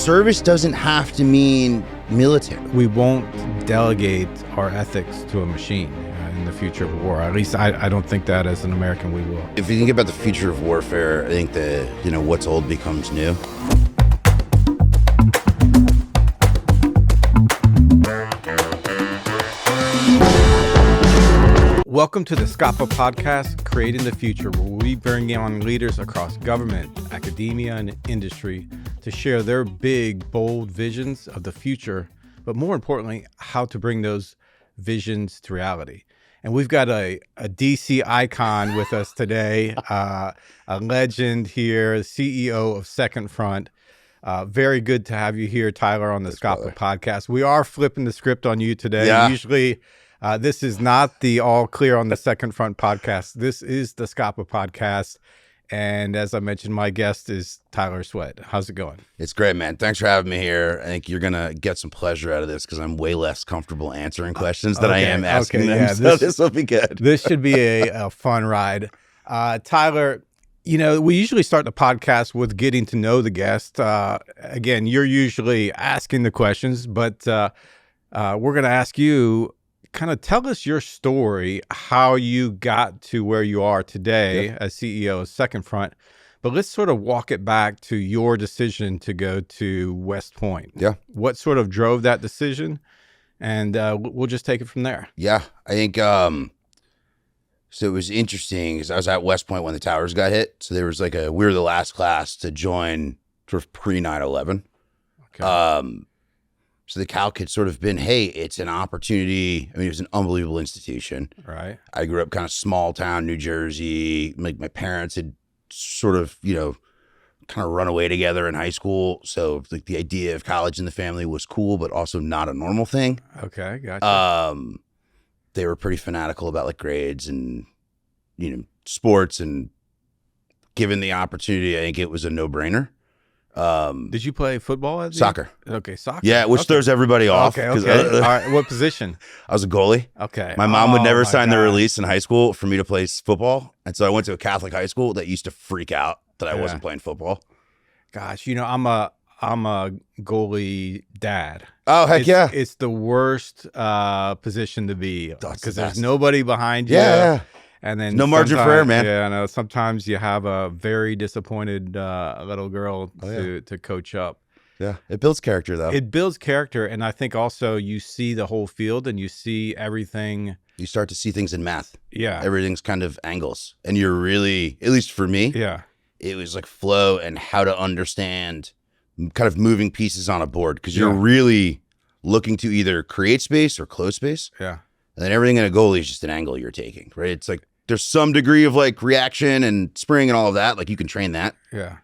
service doesn't have to mean military. We won't delegate our ethics to a machine in the future of war. At least I don't think that as an American we will. If you think about the future of warfare, I think that, what's old becomes new. Welcome to the Skapa Podcast, Creating the Future, where we bring on leaders across government, academia, and industry to share their big, bold visions of the future, but more importantly, how to bring those visions to reality. And we've got a DC icon with us today, a legend here, CEO of Second Front. Very good to have you here, Tyler, on the Skapa Podcast. We are flipping the script on you today. Yeah. Usually, this is not the All Clear on the Second Front podcast. This is the Skapa Podcast. And as I mentioned, my guest is Tyler Sweatt. How's it going? It's great, man. Thanks for having me here. I think you're going to get some pleasure out of this because I'm way less comfortable answering questions than I am asking them. Yeah, so this will be good. This should be a fun ride. Tyler, we usually start the podcast with getting to know the guest. Again, you're usually asking the questions, but we're going to ask you, kind of tell us your story, how you got to where you are today as CEO of Second Front. But let's sort of walk it back to your decision to go to West Point. Yeah. What sort of drove that decision? And we'll just take it from there. Yeah. I think, so it was interesting because I was at West Point when the towers got hit. So there was we were the last class to join sort of pre 9/11. Okay. So the calc had sort of been, hey, it's an opportunity. I mean, it was an unbelievable institution. Right. I grew up kind of small town, New Jersey. Like my parents had sort of, kind of run away together in high school. So the idea of college in the family was cool, but also not a normal thing. Okay, gotcha. They were pretty fanatical about grades and, sports, and given the opportunity, I think it was a no-brainer. Did you play football? Soccer. Okay, soccer. Yeah, which throws everybody off. Okay. All right. What position? I was a goalie. Okay. My mom would never sign the release in high school for me to play football. And so I went to a Catholic high school that used to freak out that I wasn't playing football. Gosh, I'm a goalie dad. Oh, heck yeah. It's the worst position to be because there's best. Nobody behind you. Yeah. And then no margin for error, man. Yeah, I know. Sometimes you have a very disappointed little girl to coach up. Yeah, it builds character, though. It builds character, and I think also you see the whole field and you see everything. You start to see things in math. Yeah. Everything's kind of angles. And you're really, at least for me, it was flow and how to understand kind of moving pieces on a board because you're really looking to either create space or close space. Yeah. And then everything in a goalie is just an angle you're taking, right? It's there's some degree of reaction and spring and all of that. You can train that. Yeah.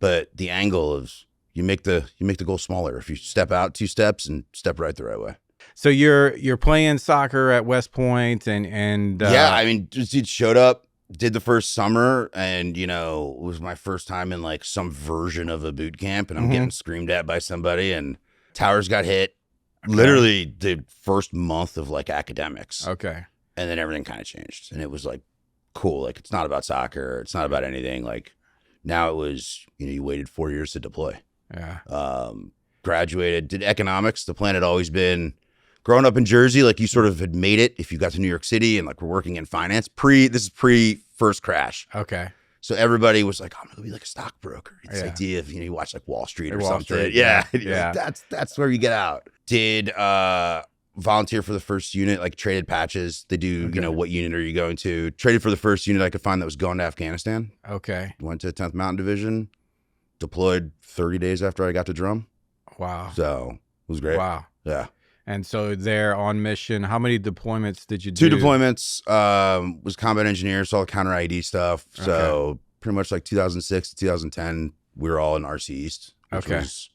But the angle is you make the goal smaller if you step out 2 steps and step right the right way. So you're playing soccer at West Point and yeah, I mean, just showed up, did the first summer, and it was my first time in some version of a boot camp, and I'm getting screamed at by somebody, and towers got hit. Okay. Literally the first month of academics. Okay. And then everything kind of changed, and it was cool. It's not about soccer. It's not about anything. Now it was, you waited 4 years to deploy. Yeah. Graduated, did economics. The plan had always been growing up in Jersey. You sort of had made it if you got to New York City and we're working in finance. This is pre first crash. Okay. So everybody was I'm going to be a stockbroker. It's the idea of, you watch Wall Street or something. Street, yeah. That's where you get out. Did volunteer for the first unit, traded patches. They do, what unit are you going to? Traded for the first unit I could find that was going to Afghanistan. Okay. Went to 10th Mountain Division. Deployed 30 days after I got to drum. Wow. So it was great. Wow. Yeah. And so they're on mission. How many deployments did you do? 2 deployments. Was combat engineer, saw counter ID stuff. So pretty much 2006 to 2010, we were all in RC East, which was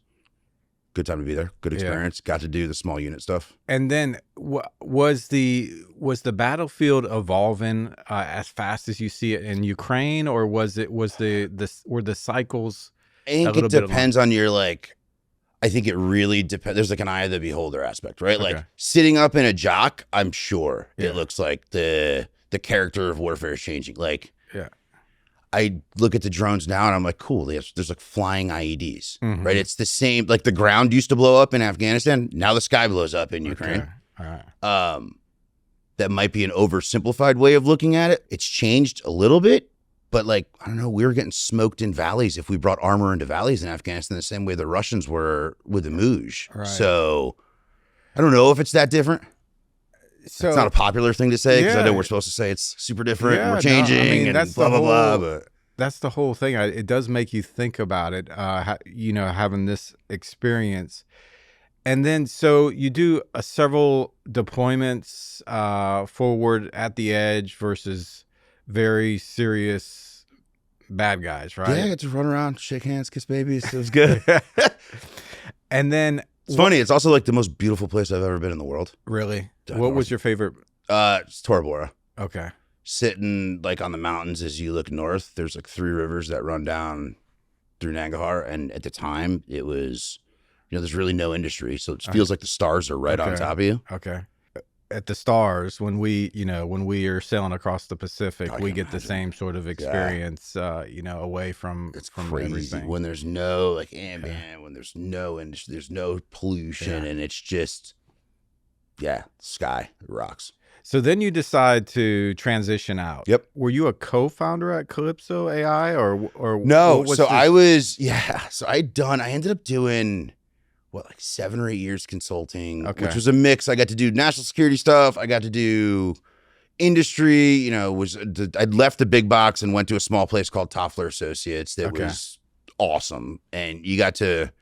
good time to be there. Good experience. Got to do the small unit stuff. And then was the battlefield evolving as fast as you see it in Ukraine, or were the cycles? I think it depends on your I think it really depends. There's an eye of the beholder aspect, right? Okay. Sitting up in a jock, I'm sure it looks like the character of warfare is changing. I look at the drones now and I'm like, cool, there's like flying IEDs, Mhm. right? It's the same, like the ground used to blow up in Afghanistan. Now the sky blows up in Ukraine. Okay. All right. That might be an oversimplified way of looking at it. It's changed a little bit, but like, I don't know, we were getting smoked in valleys if we brought armor into valleys in Afghanistan the same way the Russians were with the Muj. Right. So I don't know if it's that different. So It's not a popular thing to say because I know Yeah. we're supposed to say it's super different and Yeah, we're no, changing I mean, and that's blah, the blah, whole- blah. But that's the whole thing. It does make you think about it, having this experience. And then, so you do several deployments forward at the edge versus very serious bad guys, right? yeah, I get to run around, shake hands, kiss babies. It was good. And then, It's funny. It's also like the most beautiful place I've ever been in the world. really, Done what north. was your favorite? It's Tora Bora. Okay. Sitting like on the mountains as you look north, there's like 3 rivers that run down through Nangarhar. And at the time, it was, there's really no industry. So it feels like the stars are right on Okay. top of you. Okay. At the stars, when we are sailing across the Pacific, I we can get the imagine. same sort of experience, away from It's from crazy everything. when there's no like ambient, when there's no industry, there's no pollution, Yeah. and it's just, sky, it rocks. So then you decide to transition out. Yep. Were you a co-founder at Calypso AI or No, what was so this- I ended up doing like 7 or 8 years consulting, Okay. which was a mix. I got to do national security stuff. I got to do industry, I'd left the big box and went to a small place called Toffler Associates that Okay. was awesome. And you got to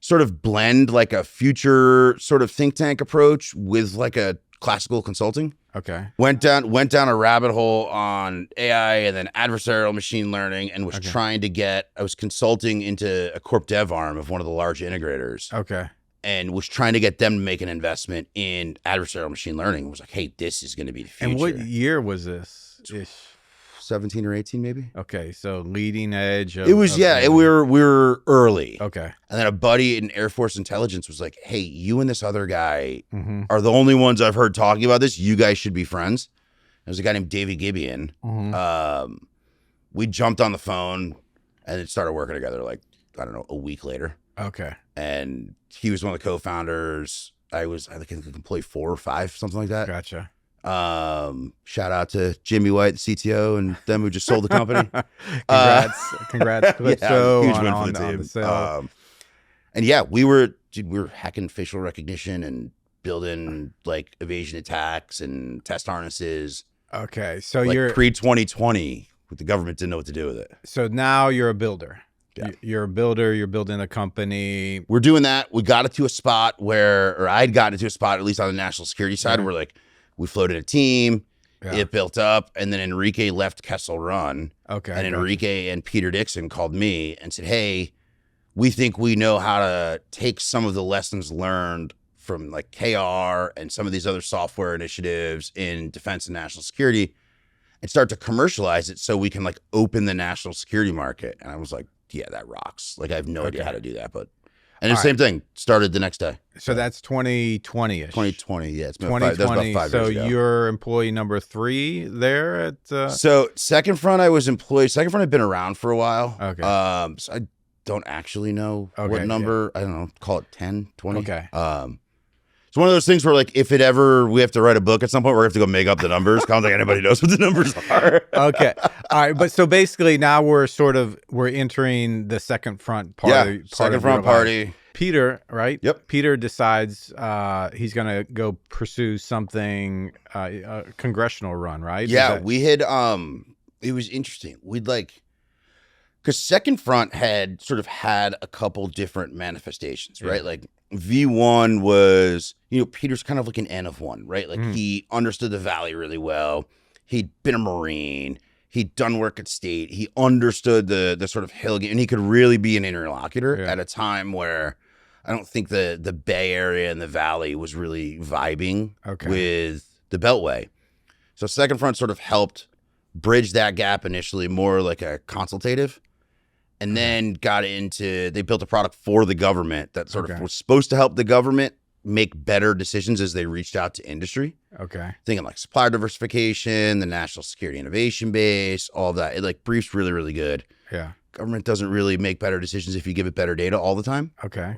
sort of blend like a future sort of think tank approach with like a classical consulting. Okay. Went down a rabbit hole on AI and then adversarial machine learning and was Okay. I was consulting into a corp dev arm of one of the large integrators Okay. and was trying to get them to make an investment in adversarial machine learning. It was like, hey, this is going to be the future. And what year was this? Ish? 17 or 18 maybe? Okay, so leading edge. Of, It was, we were early. Okay. And then a buddy in Air Force Intelligence was like, hey, you and this other guy Mm-hmm. are the only ones I've heard talking about this. You guys should be friends. There's a guy named David Gibeon. Mm-hmm. We jumped on the phone and then started working together like, I don't know, a week later. Okay. And he was one of the co-founders. I think employee 4 or 5, something like that. Gotcha. Shout out to Jimmy White, the CTO, and them who just sold the company. Congrats, Calypso, huge on, win for on, the on team. the sale. And we were hacking facial recognition and building like evasion attacks and test harnesses. Okay, so Like you're pre-2020, the government didn't know what to do with it. so now you're a builder. Yeah. You're a builder. You're building a company. We're doing that. We got it to a spot I'd gotten it to a spot, at least on the national security side, Yeah. where like we floated a team, Yeah. it built up, and then Enrique left Kessel Run. Okay. And gotcha. Enrique and Peter Dixon called me and said, hey, we think we know how to take some of the lessons learned from like KR and some of these other software initiatives in defense and national security and start to commercialize it so we can like open the national security market. And I was like, yeah, that rocks. Like I have no idea Okay. how to do that, but and the All same thing started the next day. So that's 2020-ish. 2020, yeah, it's been that was 2020. about 5 So years ago. you're employee number 3 there at. So Second Front, I was employed. Second Front had been around for a while. Okay. So I don't actually know Okay, what number. I don't know. Call it 10, 20. Okay. It's one of those things where like if it ever we have to write a book at some point, we're gonna have to go make up the numbers. I don't think anybody knows what the numbers are. Okay. All right. But so basically now we're entering the Second Front party. Second Front party. Peter, right? Yep. Peter decides he's going to go pursue something, a congressional run, right? Is Yeah, that- we had it was interesting. We'd like because Second Front had sort of had a couple different manifestations, right? Like V1 was, Peter's kind of like an N of 1, right? Like he understood the Valley really well. He'd been a Marine. He'd done work at state. He understood the sort of hill game, and he could really be an interlocutor at a time where I don't think the Bay Area and the Valley was really vibing with the Beltway. So Second Front sort of helped bridge that gap initially, more like a consultative, and then got into, they built a product for the government that sort of was supposed to help the government make better decisions as they reached out to industry. Okay. Thinking like supplier diversification, the National Security Innovation Base, all that. It like briefs really, really good. Yeah. Government doesn't really make better decisions if you give it better data all the time. Okay.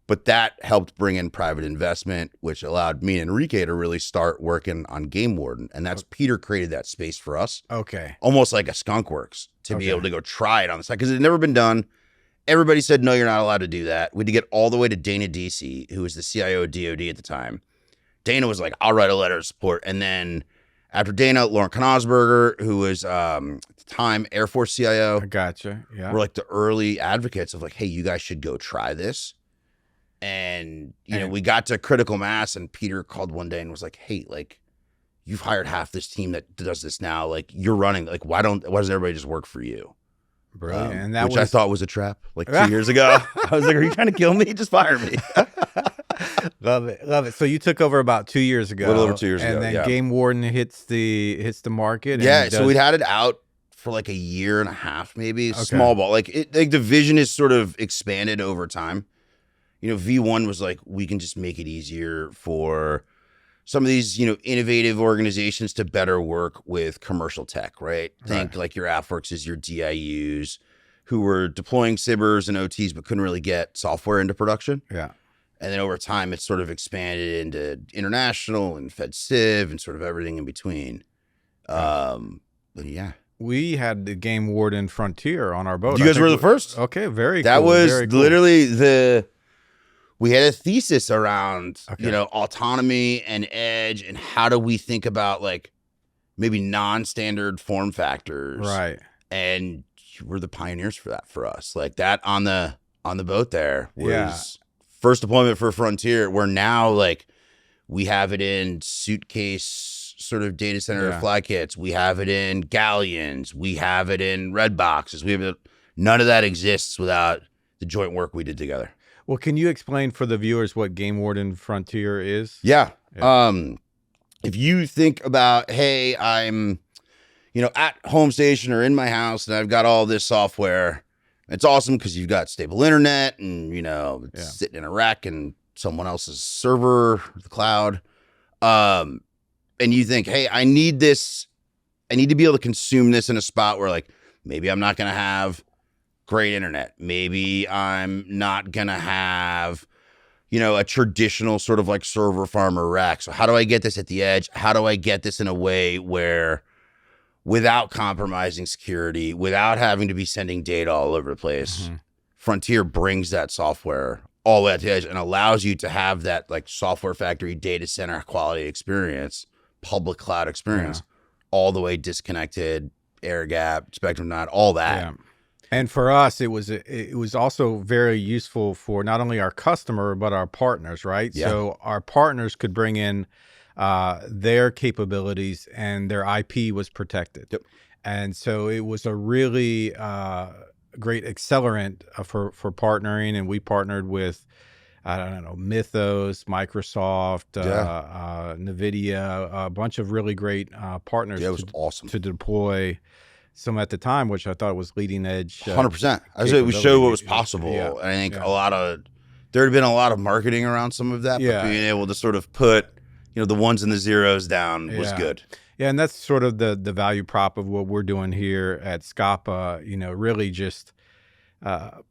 But that helped bring in private investment, which allowed me and Enrique to really start working on Game Warden. And that's Peter created that space for us. Okay. Almost like a skunk works to be able to go try it on the side because it had never been done. Everybody said, no, you're not allowed to do that. We had to get all the way to Dana DC, who was the CIO of DOD at the time. Dana was like, I'll write a letter of support. And then after Dana, Lauren Knosberger, who was at the time Air Force CIO. I gotcha. Yeah. Were like the early advocates of like, hey, you guys should go try this. And, you know, we got to critical mass and Peter called one day and was like, hey, like, you've hired half this team that does this now. Like, you're running. Like, why doesn't everybody just work for you? Brilliant. And that which I thought was a trap like 2 years ago. I was like, are you trying to kill me? Just fire me. Love it. Love it. So you took over about 2 years ago. A little over 2 years ago. And then Game Warden hits the market. Yeah. So we'd had it out for like a year and a half, maybe. Small ball. Like the vision is sort of expanded over time. You know, V1 was like, we can just make it easier for some of these, you know, innovative organizations to better work with commercial tech, right? Think like your AppWorks, your DIUs, who were deploying SIBRs and OTs, but couldn't really get software into production. Yeah. And then over time, it's sort of expanded into international and FedCiv and sort of everything in between. But yeah. We had the Game Warden Frontier on our boat. You guys were the first? Okay, very cool. That was cool. Literally we had a thesis around, you know, autonomy and edge and how do we think about like maybe non-standard form factors. Right. And you were the pioneers for that for us. Like that on the boat there was first deployment for Frontier, where now like we have it in suitcase sort of data center fly kits. We have it in galleons. We have it in red boxes. We have it. None of that exists without the joint work we did together. Well, can you explain for the viewers what Game Warden Frontier is? Yeah. If you think about, hey, I'm, you know, at home station or in my house and I've got all this software, it's awesome because you've got stable internet and, you know, it's sitting in a rack and someone else's server, the cloud. And you think, hey, I need this. I need to be able to consume this in a spot where like, maybe I'm not going to have great internet. Maybe I'm not going to have, you know, a traditional sort of like server farm or rack. So how do I get this at the edge? How do I get this in a way where without compromising security, without having to be sending data all over the place, Frontier brings that software all the way at the edge and allows you to have that like software factory data center quality experience, public cloud experience, all the way disconnected, air gap, spectrum not, all that. Yeah. And for us, it was also very useful for not only our customer, but our partners, right? Yeah. So our partners could bring in their capabilities and their IP was protected. Yep. And so it was a really great accelerant for partnering. And we partnered with, I don't know, Mythos, Microsoft, NVIDIA, a bunch of really great partners. Yeah, it was awesome to deploy some at the time, which I thought was leading edge. 100%. I say we showed what was possible. And I think there had been a lot of marketing around some of that, but being able to sort of put, you know, the ones and the zeros down was good. Yeah, and that's sort of the value prop of what we're doing here at Skapa, you know, really just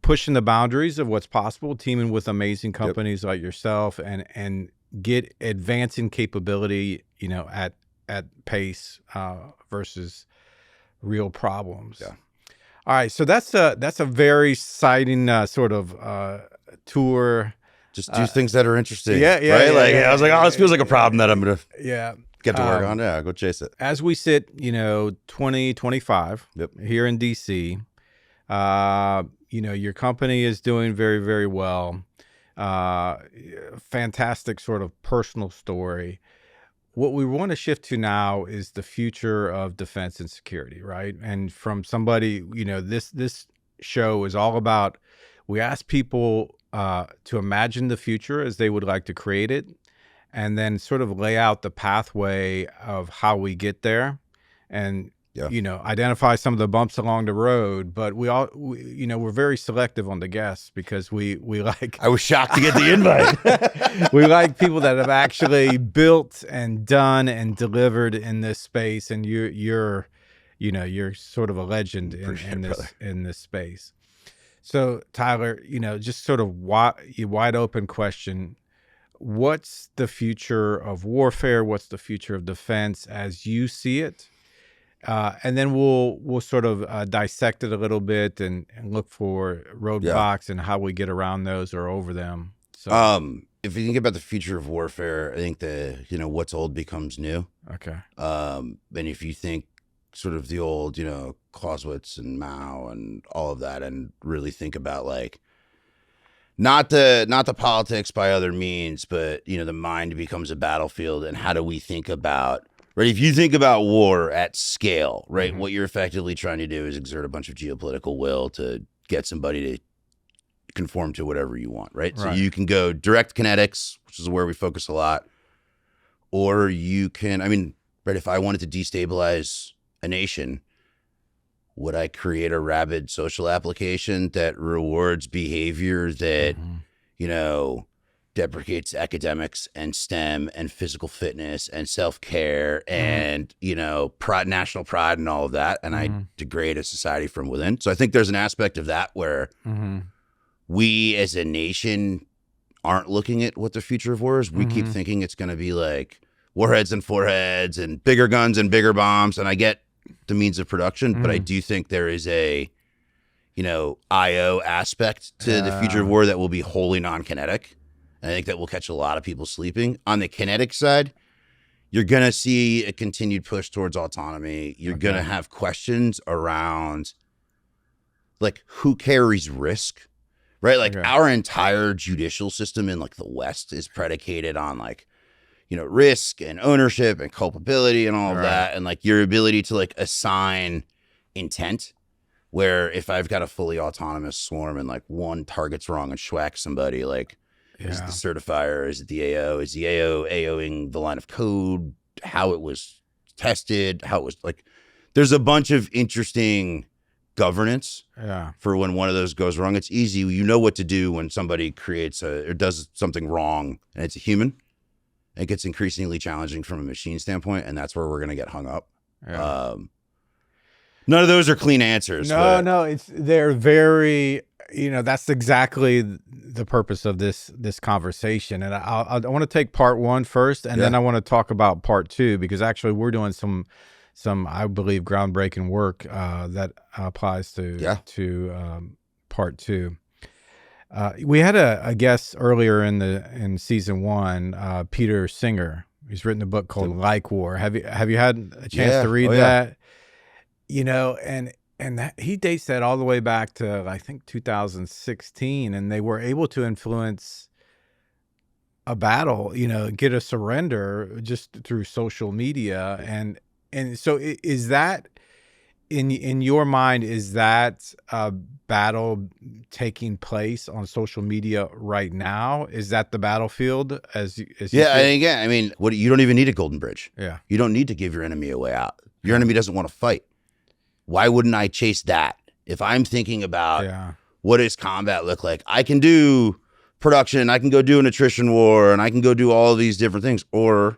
pushing the boundaries of what's possible, teaming with amazing companies like yourself and get advancing capability, you know, at pace versus real problems. Yeah. All right. So that's a very exciting sort of tour. Just do things that are interesting. Right? I was like, oh, this feels like a problem that I'm going to get to work on. Yeah, go chase it. As we sit, you know, 2025 here in DC, you know, your company is doing very, very well. Fantastic sort of personal story. What we want to shift to now is the future of defense and security, right? And from somebody, you know, this show is all about, we ask people to imagine the future as they would like to create it, and then sort of lay out the pathway of how we get there. And Yeah. Identify some of the bumps along the road, but we're very selective on the guests because we like. I was shocked to get the invite. We like people that have actually built and done and delivered in this space, and you're sort of a legend in this space. So Tyler, just sort of wide open question. What's the future of warfare? What's the future of defense as you see it? And then we'll sort of dissect it a little bit and look for roadblocks and how we get around those or over them. So, if you think about the future of warfare, I think what's old becomes new. Okay. And if you think sort of the old, Clausewitz and Mao and all of that, and really think about like not the politics by other means, but the mind becomes a battlefield, and how do we think about, right? If you think about war at scale, right, what you're effectively trying to do is exert a bunch of geopolitical will to get somebody to conform to whatever you want, right? So you can go direct kinetics, which is where we focus a lot, or you can, right, if I wanted to destabilize a nation, would I create a rabid social application that rewards behavior that, deprecates academics and STEM and physical fitness and self-care and, national pride and all of that, and I degrade a society from within? So I think there's an aspect of that where we as a nation aren't looking at what the future of war is. We keep thinking it's going to be like warheads and foreheads and bigger guns and bigger bombs, and I get the means of production, but I do think there is a, IO aspect to the future of war that will be wholly non-kinetic. And I think that will catch a lot of people sleeping. On the kinetic side, you're going to see a continued push towards autonomy. You're going to have questions around, like, who carries risk, right? Like, our entire judicial system in, like, the West is predicated on, like, risk and ownership and culpability and all of that. And like your ability to like assign intent, where if I've got a fully autonomous swarm and like one target's wrong and schwacks somebody, like is it the certifier? Is it the AO? Is the AO AOing the line of code? How it was tested? How it was like, there's a bunch of interesting governance for when one of those goes wrong. It's easy. You know what to do when somebody creates or does something wrong and it's a human. It gets increasingly challenging from a machine standpoint, and that's where we're going to get hung up. None of those are clean answers. No, they're very, that's exactly the purpose of this conversation. And I want to take part one first, and then I want to talk about part two, because actually we're doing some I believe groundbreaking work that applies to part two. We had a guest earlier in season one, Peter Singer. He's written a book called Like War. Have you had a chance to read that? And he dates that all the way back to I think 2016, and they were able to influence a battle, get a surrender just through social media, and so is that in your mind, is that a battle taking place on social media right now? Is that the battlefield as you see? And again, you don't even need a golden bridge. Yeah. You don't need to give your enemy a way out. Your enemy doesn't want to fight. Why wouldn't I chase that? If I'm thinking about what does combat look like, I can do production, I can go do an attrition war, and I can go do all of these different things. Or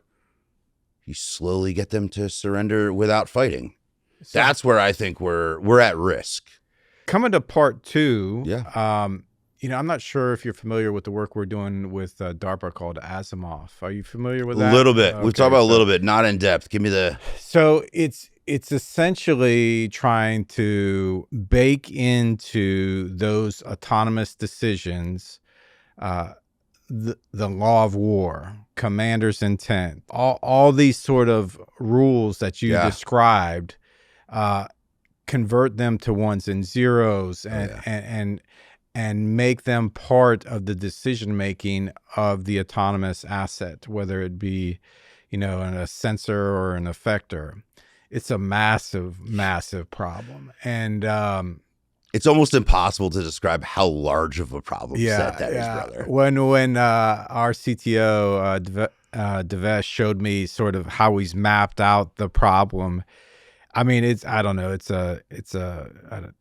you slowly get them to surrender without fighting. So that's where I think we're at risk. Coming to part two, I'm not sure if you're familiar with the work we're doing with DARPA called Asimov. Are you familiar with that? A little bit. We've talked about a little bit, not in depth. Give me the... So it's essentially trying to bake into those autonomous decisions the law of war, commander's intent, all these sort of rules that you described, convert them to ones and zeros and make them part of the decision making of the autonomous asset, whether it be, a sensor or an effector. It's a massive, massive problem. And it's almost impossible to describe how large of a problem set that is, brother. When our CTO, Devesh, showed me sort of how he's mapped out the problem, I mean, I don't know, it's a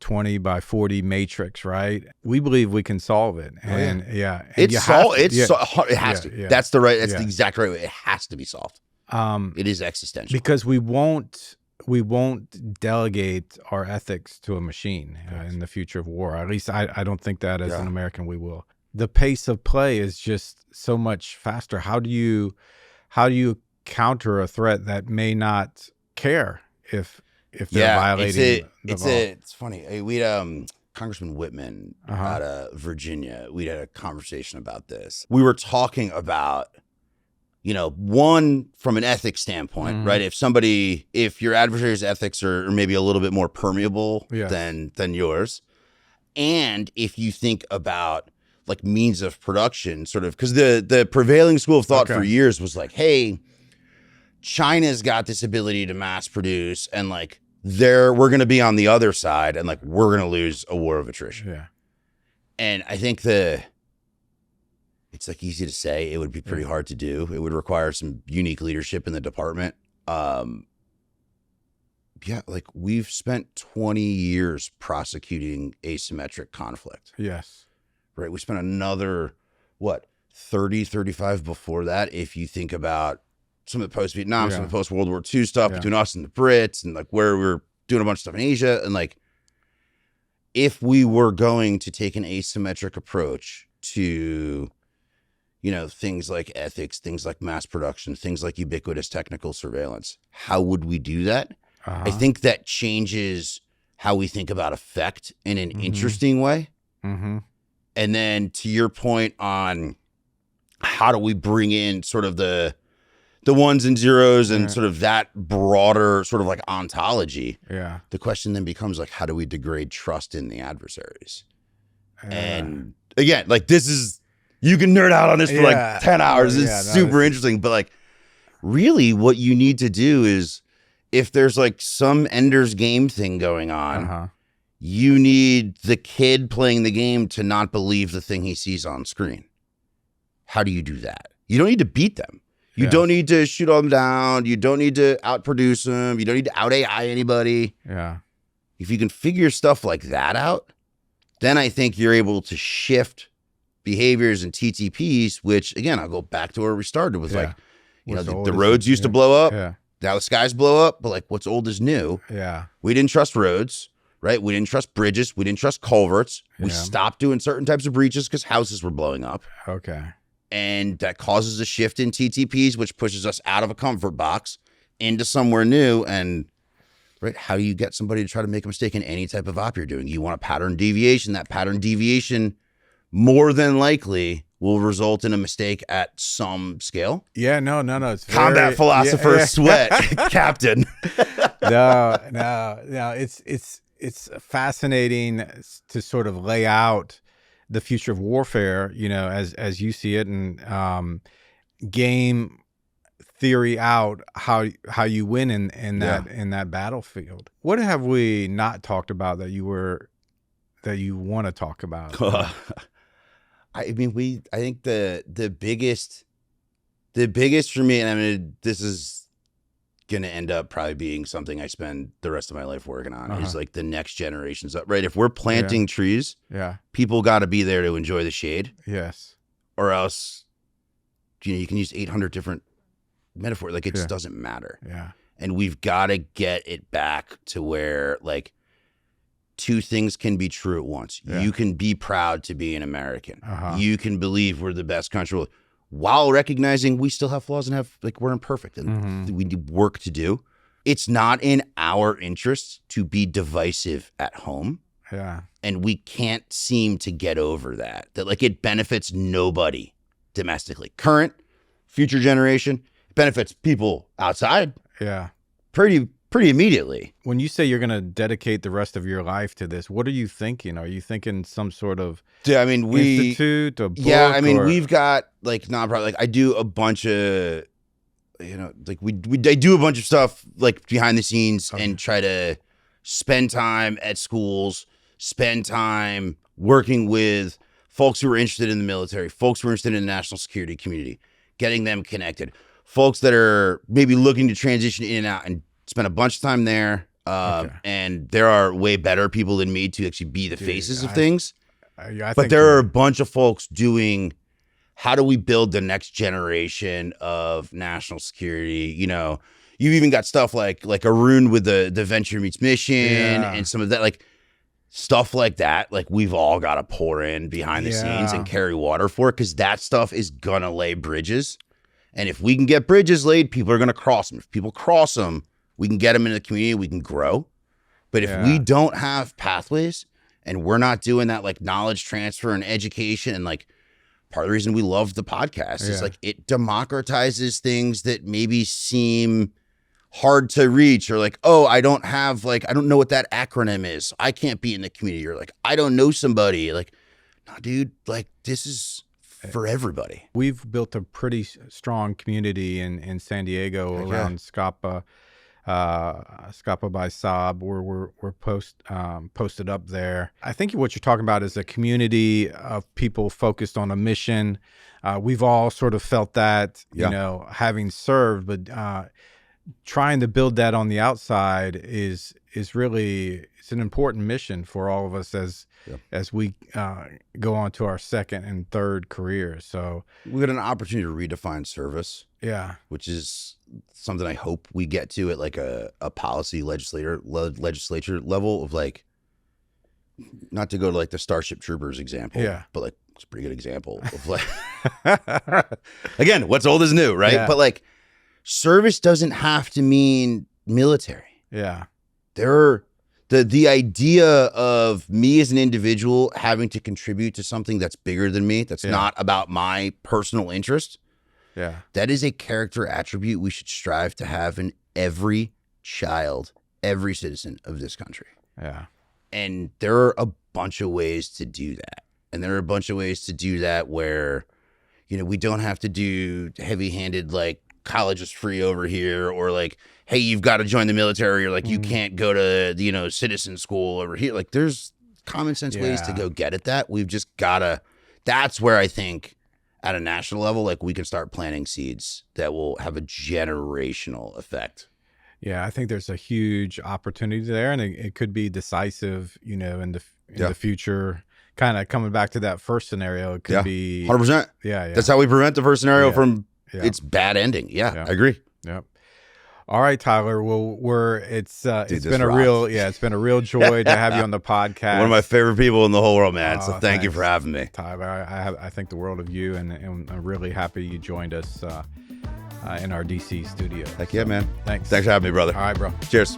20 by 40 matrix, right? We believe we can solve it. And and it has to. Yeah. That's the exact right way. It has to be solved. It is existential. Because we won't delegate our ethics to a machine in the future of war. At least I don't think that as an American we will. The pace of play is just so much faster. How do you counter a threat that may not care if they're violating the law? It's funny. We had Congressman Whitman out of Virginia. We had a conversation about this. We were talking about, one, from an ethics standpoint, right? If your adversary's ethics are maybe a little bit more permeable than yours, and if you think about like means of production, sort of, because the prevailing school of thought for years was like, hey, China's got this ability to mass produce, and like we're going to be on the other side, and like we're going to lose a war of attrition. Yeah. And I think it's like easy to say. It would be pretty hard to do. It would require some unique leadership in the department. Like we've spent 20 years prosecuting asymmetric conflict. Yes. Right. We spent another, 30, 35 before that. If you think about some of the post-Vietnam, some of the post-World War II stuff between us and the Brits, and like where we're doing a bunch of stuff in Asia. And like, if we were going to take an asymmetric approach to, things like ethics, things like mass production, things like ubiquitous technical surveillance, how would we do that? I think that changes how we think about effect in an interesting way. Mm-hmm. And then to your point on how do we bring in sort of the ones and zeros and sort of that broader sort of like ontology. Yeah. The question then becomes like, how do we degrade trust in the adversaries? And again, like you can nerd out on this for like 10 hours. It's super interesting. But like really what you need to do is if there's like some Ender's Game thing going on, you need the kid playing the game to not believe the thing he sees on screen. How do you do that? You don't need to beat them. You don't need to shoot them down. You don't need to outproduce them. You don't need to out AI anybody. Yeah. If you can figure stuff like that out, then I think you're able to shift behaviors and TTPs, which again, I'll go back to where we started with like, the roads used to blow up. Yeah. Now the skies blow up, but like what's old is new. Yeah. We didn't trust roads, right? We didn't trust bridges. We didn't trust culverts. We stopped doing certain types of breaches because houses were blowing up. Okay. And that causes a shift in TTPs, which pushes us out of a comfort box into somewhere new. And right, how do you get somebody to try to make a mistake in any type of op you're doing? You want a pattern deviation. That pattern deviation more than likely will result in a mistake at some scale. Yeah, no. It's combat philosopher Sweatt, Captain. No. It's fascinating to sort of lay out the future of warfare, as you see it, and game theory out how you win in that battlefield. What have we not talked about that you want to talk about? I think the biggest for me, and I mean this is gonna end up probably being something I spend the rest of my life working on, is like the next generation's up, right? If we're planting trees, people got to be there to enjoy the shade. Yes. Or else, you can use 800 different metaphors. Like it just doesn't matter. Yeah. And we've got to get it back to where like two things can be true at once. Yeah. You can be proud to be an American. You can believe we're the best country, while recognizing we still have flaws and we're imperfect and we need work to do. It's not in our interests to be divisive at home. Yeah. And we can't seem to get over that like it benefits nobody domestically. Current, future generation, it benefits people outside. Yeah. Pretty immediately. When you say you're going to dedicate the rest of your life to this, what are you thinking? Are you thinking some sort of institute, a book? Yeah, I mean, we've got like nonprofit. Like I do a bunch of, like I do a bunch of stuff like behind the scenes and try to spend time at schools, spend time working with folks who are interested in the military, folks who are interested in the national security community, getting them connected, folks that are maybe looking to transition in and out, and spend a bunch of time there. And there are way better people than me to actually be the faces of things. I but think there are a bunch of folks doing, how do we build the next generation of national security? You know, you've even got stuff like Arun with the Venture Meets Mission and some of that, like stuff like that. Like we've all got to pour in behind the scenes and carry water for it, because that stuff is gonna lay bridges. And if we can get bridges laid, people are gonna cross them. If people cross them, we can get them into the community, we can grow. But if we don't have pathways and we're not doing that like knowledge transfer and education, and like part of the reason we love the podcast is like it democratizes things that maybe seem hard to reach, or like, oh, I don't know what that acronym is, I can't be in the community, or like, I don't know somebody. Like, no, dude, like this is for everybody. We've built a pretty strong community in San Diego around Skapa. Skapa by Saab, where we're posted up there. I think what you're talking about is a community of people focused on a mission. We've all sort of felt that, you know, having served, but trying to build that on the outside is really, it's an important mission for all of us as we go on to our second and third careers. So we got an opportunity to redefine service. Yeah. Which is something I hope we get to at like a policy legislature level of, like, not to go to like the Starship Troopers example, but like it's a pretty good example of like, again, what's old is new, right? Yeah. But like service doesn't have to mean military. Yeah. The idea of me as an individual having to contribute to something that's bigger than me, that's not about my personal interest. Yeah. That is a character attribute we should strive to have in every child, every citizen of this country. Yeah. And there are a bunch of ways to do that. And there are a bunch of ways to do that where, you know, we don't have to do heavy-handed, like, college is free over here, or like, hey, you've got to join the military, or like, you can't go to, you know, citizen school over here. Like, there's common sense ways to go get at that. We've just got to, that's where I think at a national level, like, we can start planting seeds that will have a generational effect. Yeah, I think there's a huge opportunity there, and it could be decisive, you know, in the future. Kind of coming back to that first scenario, it could be 100%. Yeah. That's how we prevent the first scenario from its bad ending. Yeah, I agree. Yep. All right, Tyler. Well, it's been a real joy to have you on the podcast. One of my favorite people in the whole world, man. So thank you for having me, Tyler. I think the world of you, and I'm really happy you joined us in our DC studio. Heck yeah, man. Thanks for having me, brother. All right, bro. Cheers.